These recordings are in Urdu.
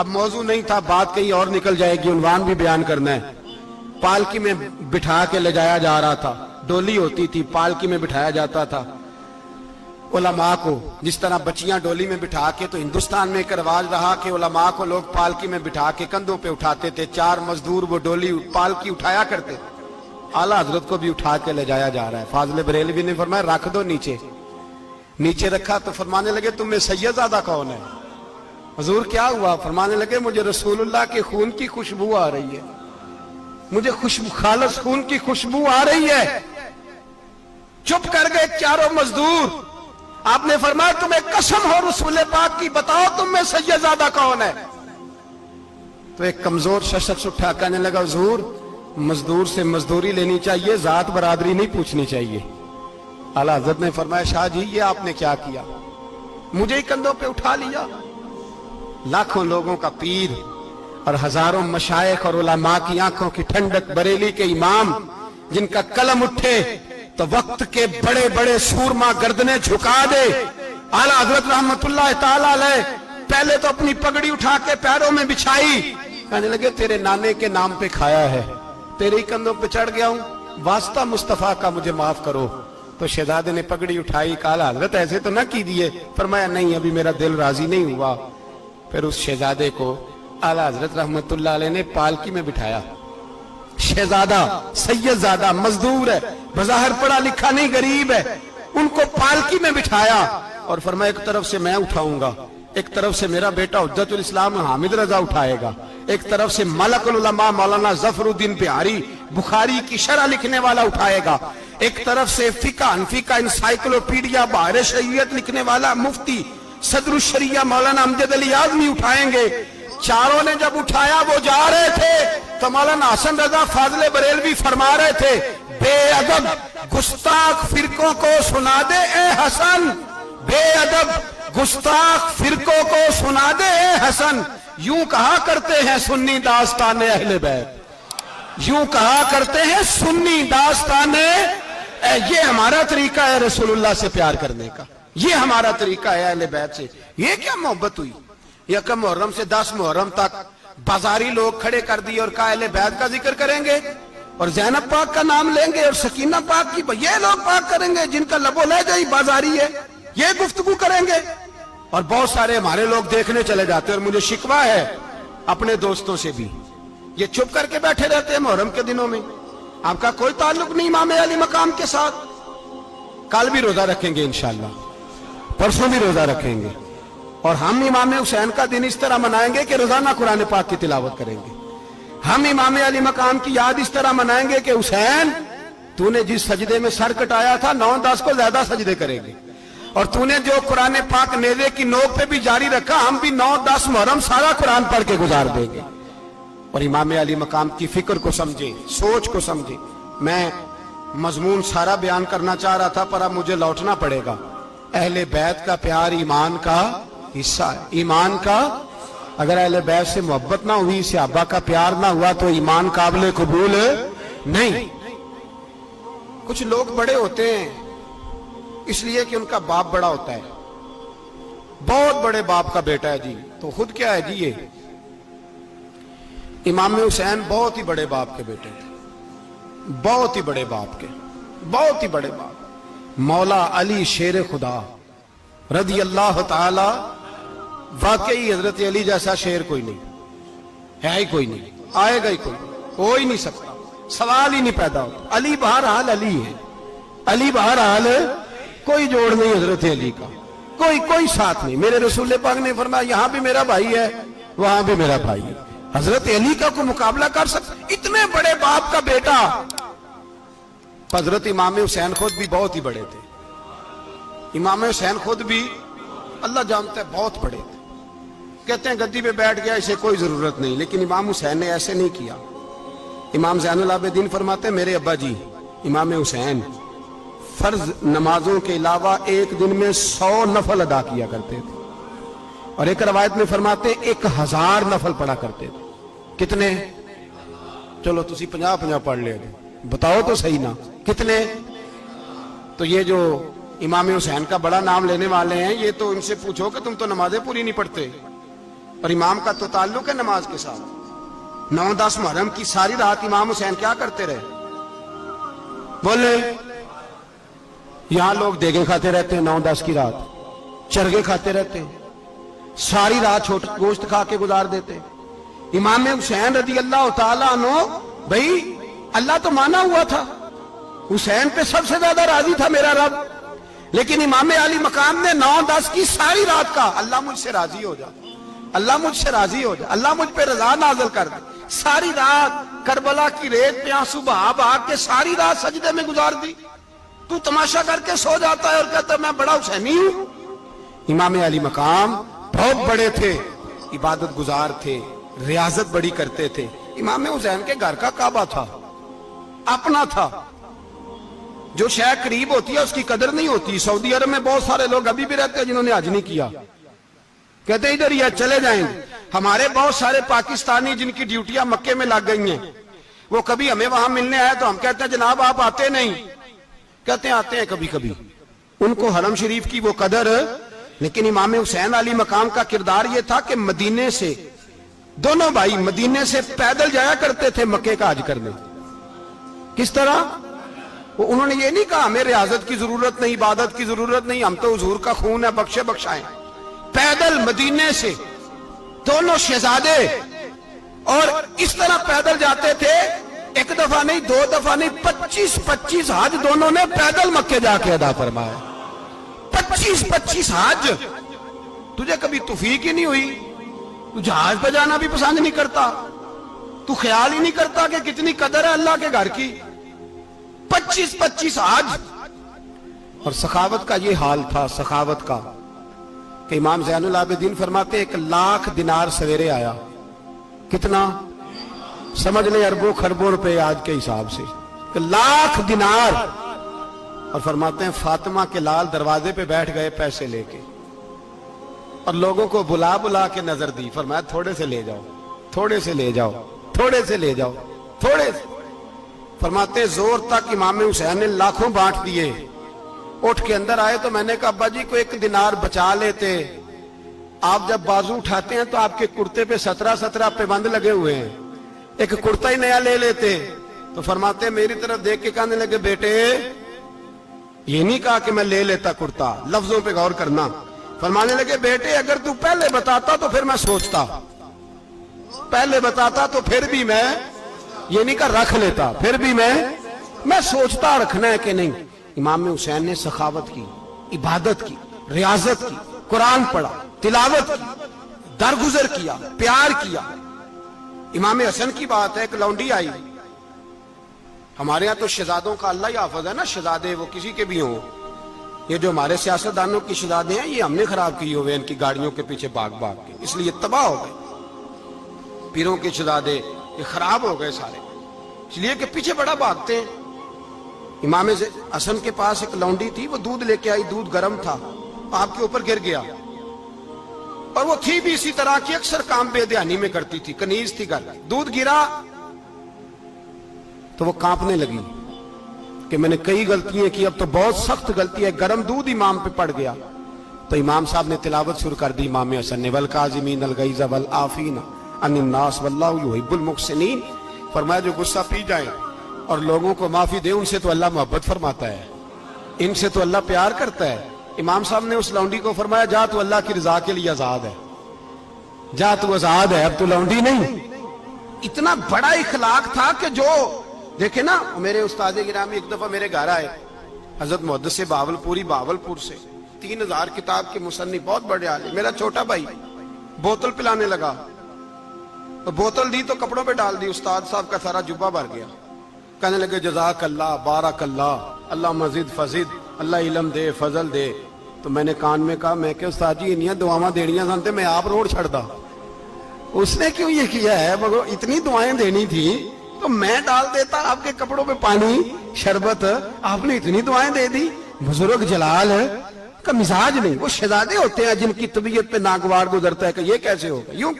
اب موضوع نہیں تھا, بات کہیں اور نکل جائے گی, عنوان بھی بیان کرنا ہے. پالکی میں بٹھا کے لے جایا جا رہا تھا, ڈولی ہوتی تھی, پالکی میں بٹھایا جاتا تھا علماء کو, جس طرح بچیاں ڈولی میں بٹھا کے. تو ہندوستان میں ایک رواج رہا کہ علماء کو لوگ پالکی میں بٹھا کے کندھوں پہ اٹھاتے تھے, 4 مزدور وہ ڈولی پالکی اٹھایا کرتے. اعلیٰ حضرت کو بھی اٹھا کے لے جایا جا رہا ہے. فاضل بریلوی نے فرمایا رکھ دو نیچے. نیچے رکھا تو فرمانے لگے تم میں سید زادہ کون ہے؟ حضور کیا ہوا؟ فرمانے لگے مجھے رسول اللہ کے خون کی خوشبو آ رہی ہے, مجھے خالص خون کی خوشبو آ رہی ہے. چپ کر گئے چاروں مزدور. آپ نے فرمایا تمہیں قسم ہو رسول پاک کی, بتاؤ تم میں سید زادہ کون ہے؟ تو ایک کمزور شخص اٹھا کہنے لگا حضور مزدور سے مزدوری لینی چاہیے, ذات برادری نہیں پوچھنی چاہیے. اعلیٰ حضرت نے فرمایا شاہ جی یہ آپ نے کیا کیا, مجھے ہی کندھوں پہ اٹھا لیا. لاکھوں لوگوں کا پیر اور ہزاروں مشائخ اور علماء کی آنکھوں کی ٹھنڈک, بریلی کے امام جن کا قلم اٹھے تو وقت کے بڑے بڑے سورما گردنیں جھکا دے. اعلیٰ حضرت رحمت اللہ تعالی علیہ پہلے تو اپنی پگڑی اٹھا کے پیروں میں بچھائی, کہنے لگے تیرے نانے کے نام پہ کھایا ہے, تیرے ہی کندھوں پہ چڑھ گیا ہوں, واسطہ مصطفیٰ کا مجھے معاف کرو. تو شہزادے نے پگڑی اٹھائی, کہا حضرت ایسے تو نہ کیجیے. فرمایا نہیں ابھی میرا دل راضی نہیں ہوا. پھر اس شہزادے کو اعلیٰ حضرت رحمت اللہ علیہ نے پالکی میں بٹھایا. شہزادہ سید زادہ مزدور ہے, بظاہر پڑھا لکھا نہیں, غریب ہے, ان کو پالکی میں بٹھایا اور فرمایا ایک طرف سے میں اٹھاؤں گا, ایک طرف سے میرا بیٹا حجت الاسلام حامد رضا اٹھائے گا, ایک طرف سے ملک العلماء مولانا ظفر الدین بہاری بخاری کی شرح لکھنے والا اٹھائے گا, ایک طرف سے فقہ حنفی کا انسائکلوپیڈیا بحر شریعت لکھنے والا مفتی صدر الشریعہ مولانا امجد علی اعظمی اٹھائیں گے. چاروں نے جب اٹھایا وہ جا رہے تھے تو مولانا حسن رضا فاضل بریلوی فرما رہے تھے بے ادب گستاخ فرقوں کو سنا دے اے حسن, بے ادب گستاخ فرقوں کو سنا دے اے حسن. یوں کہا کرتے ہیں سنی داستان اہل بیت, یوں کہا کرتے ہیں سنی داستان. یہ ہمارا طریقہ ہے رسول اللہ سے پیار کرنے کا, یہ ہمارا طریقہ ہے اہل بیت سے. یہ کیا محبت ہوئی؟ یکم محرم سے 10 محرم تک بازاری لوگ کھڑے کر دیے اور کہا اہل بیت کا ذکر کریں گے اور زینب پاک کا نام لیں گے اور سکینہ پاک کی, یہ لوگ پاک کریں گے جن کا لب و لہجہ ہی بازاری ہے, یہ گفتگو کریں گے. اور بہت سارے ہمارے لوگ دیکھنے چلے جاتے, اور مجھے شکوہ ہے اپنے دوستوں سے بھی, یہ چھپ کر کے بیٹھے رہتے ہیں محرم کے دنوں میں. آپ کا کوئی تعلق نہیں امام علی مقام کے ساتھ. کل بھی روزہ رکھیں گے انشاءاللہ, پرسوں بھی روزہ رکھیں گے, اور ہم امام حسین کا دن اس طرح منائیں گے کہ روزانہ قرآن پاک کی تلاوت کریں گے. ہم امام علی مقام کی یاد اس طرح منائیں گے کہ حسین تو نے جس سجدے میں سر کٹایا تھا 9-10 کو زیادہ سجدے کریں گے, اور تو نے جو قرآن پاک نیزے کی نوک پہ بھی جاری رکھا, ہم بھی 9-10 محرم سارا قرآن پڑھ کے گزار دیں گے. اور امام علی مقام کی فکر کو سمجھے, سوچ کو سمجھے. میں مضمون سارا بیان کرنا چاہ رہا تھا پر اب مجھے لوٹنا پڑے گا. اہل بیت کا پیار ایمان کا حصہ ہے, ایمان کا. اگر اہل بیت سے محبت نہ ہوئی, صحابہ کا پیار نہ ہوا تو ایمان قابل قبول نہیں. کچھ لوگ بڑے ہوتے ہیں اس لیے کہ ان کا باپ بڑا ہوتا ہے, بہت بڑے باپ کا بیٹا ہے جی, تو خود کیا ہے جی, یہ امام حسین بہت ہی بڑے باپ کے بیٹے تھے, بہت ہی بڑے باپ کے, بہت ہی بڑے باپ. مولا علی شیر خدا رضی اللہ تعالی, واقعی حضرت علی جیسا شیر کوئی نہیں ہے, ہی کوئی نہیں, آئے گا ہی کوئی, ہو ہی نہیں سکتا, سوال ہی نہیں پیدا ہوتا. علی بہرحال علی ہے, علی بہرحال کوئی جوڑ نہیں حضرت علی کا, کوئی ساتھ نہیں. میرے رسول پاک نے فرمایا یہاں بھی میرا بھائی ہے وہاں بھی میرا بھائی ہے. حضرت علی کا کوئی مقابلہ کر سکتا؟ اتنے بڑے باپ کا بیٹا. حضرت امام حسین خود بھی بہت ہی بڑے تھے, امام حسین خود بھی اللہ جانتا ہے بہت بڑے تھے. کہتے ہیں گدی پہ بیٹھ گیا اسے کوئی ضرورت نہیں, لیکن امام حسین نے ایسے نہیں کیا. امام زین العابدین فرماتے ہیں میرے ابا جی امام حسین فرض نمازوں کے علاوہ ایک دن میں 100 نفل ادا کیا کرتے تھے, اور ایک روایت میں فرماتے ہیں 1000 نفل پڑھا کرتے تھے. کتنے؟ چلو تسی 50 پڑھ لے, بتاؤ تو صحیح نا کتنے. تو یہ جو امام حسین کا بڑا نام لینے والے ہیں, یہ تو ان سے پوچھو کہ تم تو نمازیں پوری نہیں پڑھتے. اور امام کا تو تعلق ہے نماز کے ساتھ. 9-10 محرم کی ساری رات امام حسین کیا کرتے رہے؟ بولے. یہاں لوگ دیگیں کھاتے رہتے ہیں 9-10 کی رات, چرگے کھاتے رہتے ہیں, ساری رات گوشت کھا کے گزار دیتے. امام حسین رضی اللہ تعالیٰ عنہ, بھائی اللہ تو مانا ہوا تھا, حسین پہ سب سے زیادہ راضی تھا میرا رب, لیکن امام علی مقام نے 9-10 کی ساری رات کا اللہ مجھ سے راضی ہو جا, اللہ مجھ سے راضی ہو جا, اللہ مجھ پہ رضا نازل کر دے. ساری رات کربلا کی ریت پہ آنسو بہا بہا کے ساری رات سجدے میں گزار دی. تو تماشا کر کے سو جاتا ہے اور کہتا ہے میں بڑا حسینی ہوں. امام علی مقام بہت بڑے تھے, عبادت گزار تھے, ریاضت بڑی کرتے تھے. امام حسین کے گھر کا کعبہ تھا, اپنا تھا. جو شے قریب ہوتی ہے اس کی قدر نہیں ہوتی. سعودی عرب میں بہت سارے لوگ ابھی بھی رہتے ہیں جنہوں نے حج نہیں کیا, کہتے ہیں ادھر یہ چلے جائیں. ہمارے بہت سارے پاکستانی جن کی ڈیوٹیاں مکے میں لگ گئی ہیں, وہ کبھی ہمیں وہاں ملنے آئے تو ہم کہتے ہیں جناب آپ آتے نہیں, کہتے ہیں آتے ہیں کبھی کبھی. ان کو حرم شریف کی وہ قدر. لیکن امام حسین علی مقام کا کردار یہ تھا کہ مدینے سے دونوں بھائی مدینے سے پیدل جایا کرتے تھے مکے کا حج کرنے. کس طرح؟ انہوں نے یہ نہیں کہا ہمیں ریاضت کی ضرورت نہیں, عبادت کی ضرورت نہیں, ہم تو حضور کا خون ہے بخشے بخشائیں. پیدل مدینے سے دونوں شہزادے اور اس طرح پیدل جاتے تھے. ایک دفعہ نہیں, 2 دفعہ نہیں, 25 حج دونوں نے پیدل مکے جا کے ادا فرمایا. 25 حج. تجھے کبھی توفیق ہی نہیں ہوئی؟ تو جہاز پہ جانا بھی پسند نہیں کرتا, تو خیال ہی نہیں کرتا کہ کتنی قدر ہے اللہ کے گھر کی. 25 حج. اور سخاوت کا یہ حال تھا, سخاوت کا, کہ امام زین العابدین فرماتے 1,00,000 دینار سویرے آیا. کتنا؟ سمجھ لیں اربوں خربوں روپے آج کے حساب سے. 1,00,000 دینار. اور فرماتے ہیں فاطمہ کے لال دروازے پہ بیٹھ گئے پیسے لے کے, اور لوگوں کو بلا بلا کے نظر دی. فرمایا تھوڑے سے لے جاؤ, تھوڑے سے لے جاؤ, تھوڑے سے لے جاؤ, تھوڑے سے. فرماتے زور تک امام حسین نے لاکھوں بانٹ دیے. اٹھ کے اندر آئے تو میں نے کہا ابا جی کو 1 دینار بچا لیتے. آپ جب بازو اٹھاتے ہیں تو آپ کے کرتے پہ 17 پیبند لگے ہوئے ہیں, ایک کرتا ہی نیا لے لیتے. تو فرماتے میری طرف دیکھ کے کہنے لگے بیٹے یہ نہیں کہا کہ میں لے لیتا کرتا, لفظوں پہ غور کرنا. فرمانے لگے بیٹے اگر تو پہلے بتاتا تو پھر میں سوچتا, پہلے بتاتا تو پھر بھی میں یہ نہیں کہا رکھ لیتا, پھر بھی میں سوچتا رکھنا ہے کہ نہیں. امام حسین نے سخاوت کی, عبادت کی, ریاضت کی, قرآن پڑھا, تلاوت کی, درگزر کیا, پیار کیا. امام حسن کی بات ہے, ایک لونڈی آئی. ہمارے ہاں تو شہزادوں کا اللہ ہی حافظ ہے نا, شہزادے وہ کسی کے بھی ہوں. یہ جو ہمارے سیاستدانوں کی شہزادے ہیں یہ ہم نے خراب کیے ہوئے ان کی گاڑیوں کے پیچھے بھاگ بھاگ کے, اس لیے تباہ ہو گئے. پیروں کے شہزادے یہ خراب ہو گئے سارے, اس لیے کہ پیچھے بڑا بھاگتے ہیں. امام حسن کے پاس ایک لونڈی تھی, وہ دودھ لے کے آئی, دودھ گرم تھا, آپ کے اوپر گر گیا. اور وہ تھی بھی اسی طرح کی, اکثر کام بے دھیانی میں کرتی تھی, کنیز تھی گھر. دودھ گرا تو وہ کانپنے لگی کہ میں نے کئی غلطیاں کی, اب تو بہت سخت غلطی ہے. گرم دودھ امام پہ پڑ گیا تو امام صاحب نے تلاوت شروع کر دی امام حسن نے, والکاظمین الغیظ والعافین عن الناس واللہ یحب المحسنین. فرمایا جو غصہ پی جائیں اور لوگوں کو معافی دے ان سے تو اللہ محبت فرماتا ہے, ان سے تو اللہ پیار کرتا ہے. امام صاحب نے اس لونڈی کو فرمایا جا تو اللہ کی رضا کے لیے آزاد ہے, جا تو آزاد ہے, اب تو لونڈی نہیں. اتنا بڑا اخلاق تھا کہ جو دیکھیں نا, میرے استاد گرامی ایک دفعہ میرے گھر آئے, حضرت محدث باولپوری, باولپور سے, 3000 کتاب کے مصنف, بہت بڑے عالم. میرا چھوٹا بھائی بوتل پلانے لگا, تو بوتل دی تو کپڑوں پہ ڈال دی, استاد صاحب کا سارا جبہ بھر گیا. کہنے لگے جزاک اللہ, بارک اللہ, اللہ مزید فزید, اللہ علم دے, فضل دے. تو میں نے کان میں کہا, میں کہ استاد جی انیاں دعاواں دینیاں سنتے, میں آپ روڑ چھڑ دا. اس نے کیوں یہ کیا ہے, مگر اتنی دعائیں دینی تھی تو میں ڈال دیتا آپ کے کپڑوں پہ پانی شربت, آپ نے اتنی دعائیں دے دی. بزرگ جلال کا مزاج نہیں. وہ شہزادے ہوتے ہیں جن کی طبیعت پہ ناگوار گزرتا ہے کہ یہ کیسے ہوگا. یوں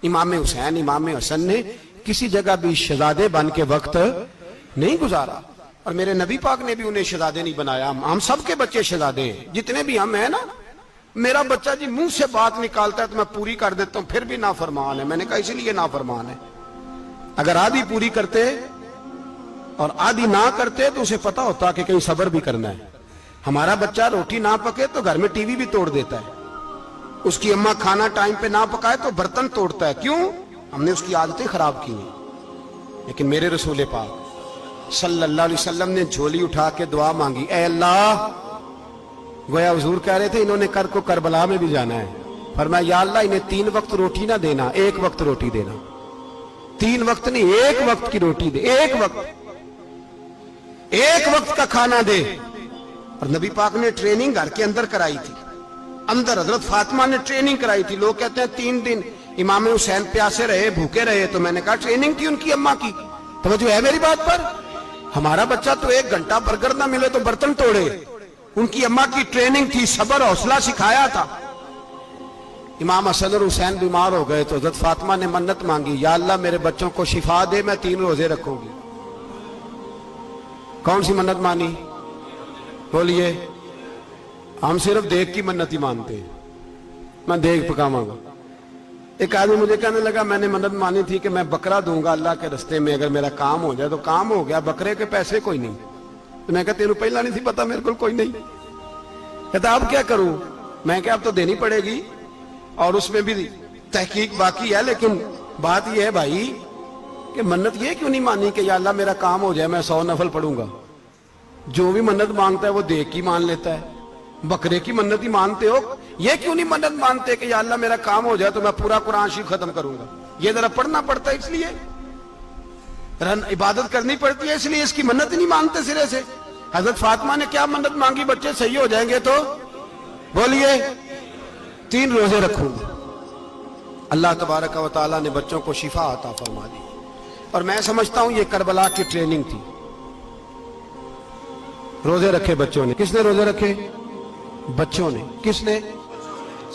امام حسین, امام حسن نے کسی جگہ بھی شہزادے بن کے وقت نہیں گزارا, اور میرے نبی پاک نے بھی انہیں شہزادے نہیں بنایا. ہم سب کے بچے شہزادے ہیں, جتنے بھی ہم ہیں نا, میرا بچہ جی منہ سے بات نکالتا ہے تو میں پوری کر دیتا ہوں، پھر بھی نافرمان ہے۔ میں نے کہا اسی لیے نافرمان ہے، اگر آدھی پوری کرتے اور آدھی نہ کرتے تو اسے پتا ہوتا کہ کہیں صبر بھی کرنا ہے۔ ہمارا بچہ روٹی نہ پکے تو گھر میں ٹی وی بھی توڑ دیتا ہے، اس کی اماں کھانا ٹائم پہ نہ پکائے تو برتن توڑتا ہے۔ کیوں؟ ہم نے اس کی عادتیں خراب کی ہیں۔ لیکن میرے رسول پاک صلی اللہ علیہ وسلم نے جھولی اٹھا کے دعا مانگی، اے اللہ، گویا حضور کہہ رہے تھے انہوں نے کر کو کربلا میں بھی جانا ہے، فرمایا یا اللہ انہیں 3 وقت روٹی نہ دینا، 1 وقت روٹی دینا۔ 3 وقت نہیں، 1 وقت کی روٹی دے، 1 وقت کا کھانا دے۔ اور نبی پاک نے ٹریننگ گھر کے اندر کرائی تھی، اندر حضرت فاطمہ نے ٹریننگ کرائی تھی۔ لوگ کہتے ہیں 3 دن امام حسین پیاسے رہے، بھوکے رہے، تو میں نے کہا ٹریننگ تھی ان کی اماں کی۔ توجہ ہے میری بات پر؟ ہمارا بچہ تو 1 گھنٹہ برگر نہ ملے تو برتن توڑے، ان کی اماں کی ٹریننگ تھی، صبر حوصلہ سکھایا تھا۔ امام حسن اور حسین بیمار ہو گئے تو حضرت فاطمہ نے منت مانگی، یا اللہ میرے بچوں کو شفا دے، میں 3 روزے رکھوں گی۔ کون سی منت مانی؟ بولیے۔ ہم صرف دیکھ کی منت ہی مانتے ہیں، میں دیکھ پکاواں گا۔ ایک آدمی مجھے کہنے لگا میں نے منت مانی تھی کہ میں بکرا دوں گا اللہ کے رستے میں، اگر میرا کام ہو جائے تو کام ہو گیا، بکرے کے پیسے کوئی نہیں۔ تو میں کہا تیرے پہلا نہیں تھی پتا، میرے کو کوئی نہیں۔ کہتا اب کیا کروں؟ میں کہا اب تو دینی پڑے گی، اور اس میں بھی تحقیق باقی ہے، لیکن بات یہ ہے بھائی کہ منت یہ کیوں نہیں مانی کہ یا اللہ میرا کام ہو جائے میں 100 نفل پڑھوں گا؟ جو بھی منت مانگتا ہے وہ دیکھ کی مان لیتا ہے، بکرے کی منت ہی مانتے ہو، یہ کیوں نہیں منت مانتے کہ یا اللہ میرا کام ہو جائے تو میں پورا قرآن شریف ختم کروں گا؟ یہ ذرا پڑھنا پڑتا ہے، اس لیے عبادت کرنی پڑتی ہے، اس لیے اس کی منت ہی نہیں مانتے سرے سے۔ حضرت فاطمہ نے کیا منت مانگی؟ بچے صحیح ہو جائیں گے تو بولیے 3 روزے رکھوں گا۔ اللہ تبارک و تعالیٰ نے بچوں کو شفا عطا فرما دی، اور میں سمجھتا ہوں یہ کربلا کی ٹریننگ تھی۔ روزے رکھے بچوں نے۔ کس نے روزے رکھے؟ بچوں نے۔ کس نے؟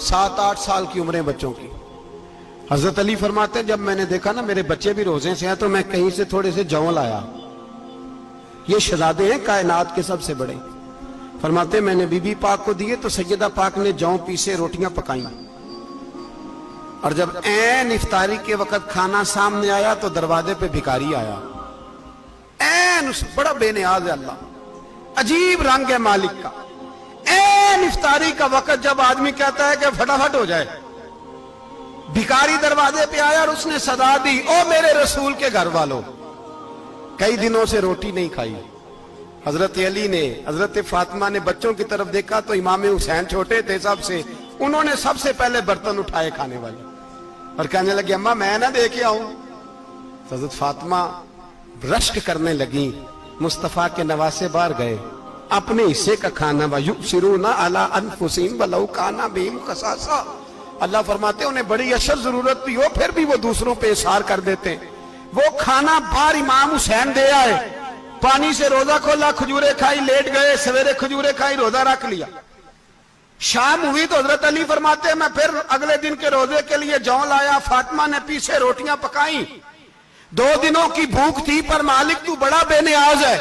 7-8 سال کی عمریں بچوں کی۔ حضرت علی فرماتے ہیں جب میں نے دیکھا نا میرے بچے بھی روزے سے ہیں تو میں کہیں سے تھوڑے سے جوں لایا، یہ شہزادے ہیں کائنات کے سب سے بڑے۔ فرماتے ہیں میں نے بی بی پاک کو دیے تو سیدہ پاک نے جوں پیسے روٹیاں پکائیں، اور جب عین افطاری کے وقت کھانا سامنے آیا تو دروازے پہ بھکاری آیا، عین بڑا بے نیاز ہے اللہ، عجیب رنگ ہے مالک کا۔ عین افطاری کا وقت جب آدمی کہتا ہے کہ فٹافٹ ہو جائے، بھکاری دروازے پہ آیا اور اس نے صدا دی، او میرے رسول کے گھر والوں، کئی دنوں سے روٹی نہیں کھائی۔ حضرت علی نے، حضرت فاطمہ نے بچوں کی طرف دیکھا تو امام حسین چھوٹے تھے سب سے، انہوں نے سب سے پہلے برتن اٹھائے کھانے والے، اور کہنے لگے اماں میں نہ دے کے آؤں؟ حضرت فاطمہ رشک کرنے لگی، مصطفیٰ کے نواسے باہر گئے، اپنے حصے کا کھانا وَيُؤْثِرُونَ عَلَىٰ أَنفُسِهِمْ وَلَوْ كَانَ بِهِمْ خَصَاصَةٌ، اللہ فرماتے ہیں انہیں بڑی اشد ضرورت بھی ہو پھر بھی وہ دوسروں پہ اثار کر دیتے ہیں۔ وہ کھانا باہر امام حسین دے آئے، پانی سے روزہ کھولا، کھجورے کھائی، لیٹ گئے، سویرے کھجورے کھائی، روزہ رکھ لیا۔ شام ہوئی تو حضرت علی فرماتے ہیں میں پھر اگلے دن کے روزے کے لیے جوں لایا، فاطمہ نے پیچھے روٹیاں پکائیں، 2 دنوں کی بھوک تھی، پر مالک تو بڑا بے نیاز ہے،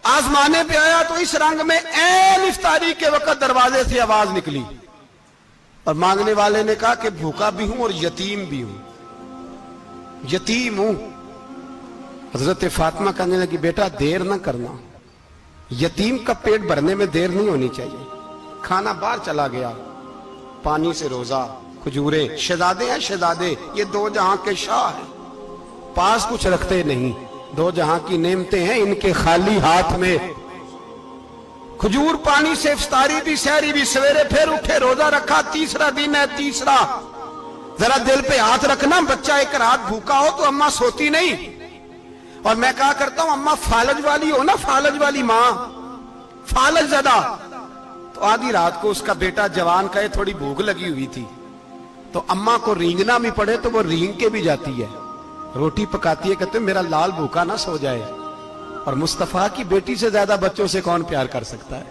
آزمانے پہ آیا تو اس رنگ میں عین افطاری کے وقت دروازے سے آواز نکلی، اور مانگنے والے نے کہا کہ بھوکا بھی ہوں اور یتیم بھی ہوں، یتیم ہوں۔ حضرت فاطمہ کہنے لگی بیٹا دیر نہ کرنا، یتیم کا پیٹ بھرنے میں دیر نہیں ہونی چاہیے۔ کھانا باہر چلا گیا، پانی سے روزہ، کھجورے، شہزادے ہیں شہزادے، یہ 2 جہاں کے شاہ ہیں، پاس کچھ رکھتے نہیں، 2 جہاں کی نعمتیں ہیں ان کے خالی ہاتھ میں۔ کھجور پانی سے افطاری بھی، سحری بھی، سویرے پھر اٹھے، روزہ رکھا، تیسرا دن ہے، تیسرا۔ ذرا دل پہ ہاتھ رکھنا، بچہ ایک رات بھوکا ہو تو اماں سوتی نہیں، اور میں کہا کرتا ہوں اماں فالج والی ہو نا، فالج والی ماں، فالج زدہ، تو آدھی رات کو اس کا بیٹا جوان کہے تھوڑی بھوک لگی ہوئی تھی، تو اماں کو رینگنا بھی پڑے تو وہ رینگ کے بھی جاتی ہے، روٹی پکاتی ہے، کہتے ہیں میرا لال بھوکا نہ سو جائے۔ اور مصطفیٰ کی بیٹی سے زیادہ بچوں سے کون پیار کر سکتا ہے؟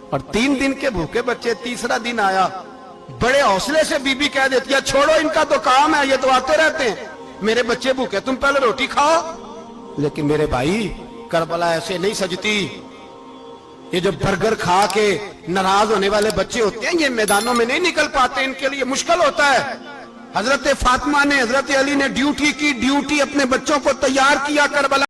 اور 3 دن کے بھوکے بچے، تیسرا دن آیا، بڑے حوصلے سے بی بی کہہ دیتی ہے چھوڑو ان کا تو کام ہے، یہ تو آتے رہتے ہیں، میرے بچے بھوکے تم پہلے روٹی کھاؤ۔ لیکن میرے بھائی کربلا ایسے نہیں سجتی، یہ جو برگر کھا کے ناراض ہونے والے بچے ہوتے ہیں یہ میدانوں میں نہیں نکل پاتے, ان کے لیے مشکل ہوتا ہے. حضرت فاطمہ نے, حضرت علی نے ڈیوٹی کی, ڈیوٹی اپنے بچوں کو تیار کیا کربلا